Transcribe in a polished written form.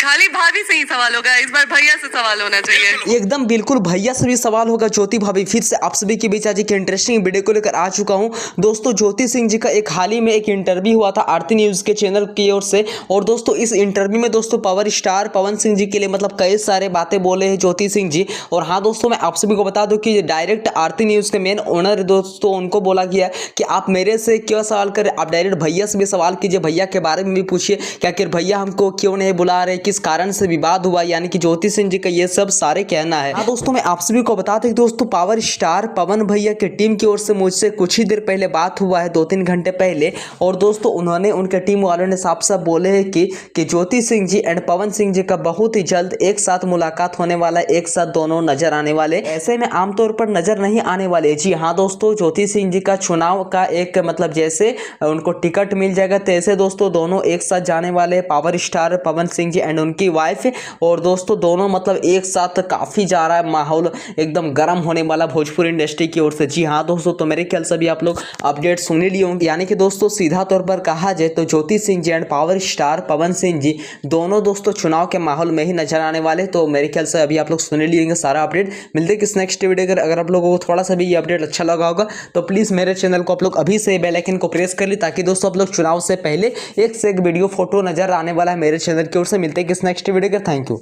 खाली भाभी से ही सवाल होगा, इस बार भैया से सवाल होना चाहिए। एकदम बिल्कुल भैया से भी सवाल होगा। ज्योति भाभी फिर से आप सभी के बीच आज एक इंटरेस्टिंग वीडियो को लेकर आ चुका हूं। दोस्तों ज्योति सिंह जी का एक हाल ही में एक इंटरव्यू हुआ था आरती न्यूज़ के चैनल की ओर से। और दोस्तों इस इंटरव्यू में दोस्तों पावर स्टार पवन सिंह जी के लिए मतलब कई सारे बातें बोले हैं ज्योति सिंह जी। और हाँ दोस्तों, मैं आप सभी को बता दूं कि डायरेक्ट आरती न्यूज़ के मेन ओनर दोस्तों उनको बोला गया कि आप मेरे से क्यों सवाल करें, आप डायरेक्ट भैया से भी सवाल कीजिए, भैया के बारे में भी पूछिए कि आखिर भैया हमको क्यों नहीं बुला रहे, किस कारण से विवाद हुआ, यानी कि ज्योति सिंह जी का ये सब सारे कहना है। हाँ दोस्तों, मैं आप सभी को बता दें दोस्तों पावर स्टार पवन भैया के टीम की ओर से मुझसे कुछ ही देर पहले बात हुआ है, 2-3 घंटे पहले। और दोस्तों उन्होंने उनके टीम वालों ने साफ साफ बोले हैं कि ज्योति सिंह जी एंड पवन सिंह जी का बहुत ही जल्द एक साथ मुलाकात होने वाला है, एक साथ दोनों नजर आने वाले। ऐसे में आमतौर पर नजर नहीं आने वाले। जी हाँ दोस्तों, ज्योति सिंह जी का चुनाव का एक मतलब जैसे उनको टिकट मिल जाएगा तैसे दोस्तों दोनों एक साथ जाने वाले, power star Pawan Singh ji and उनकी वाइफ। और दोस्तों दोनों मतलब एक साथ काफी जा रहा है, माहौल एकदम गर्म होने वाला भोजपुरी इंडस्ट्री की ओर से। जी हाँ दोस्तों, तो मेरे ख्याल से भी आप लोग अपडेट सुन ही लिए होंगे। यानी कि दोस्तों सीधा तौर पर कहा जाए तो Jyoti Singh ji and power star Pawan Singh जी दोनों दोस्तों चुनाव के माहौल में ही नजर आने वाले। तो मेरे ख्याल से अभी आप लोग सुन ही लिए होंगे सारा अपडेट। मिलते हैं किस नेक्स्ट वीडियो। अगर आप लोगों को थोड़ा सा भी ये अपडेट अच्छा लगा होगा तो प्लीज मेरे चैनल को आप लोग अभी से बेल आइकन को प्रेस कर ली, ताकि दोस्तों आप लोग चुनाव से पहले एक से एक वीडियो फोटो नजर आने वाला है मेरे चैनल की ओर से। मिलते हैं किस नेक्स्ट वीडियो। Thank you.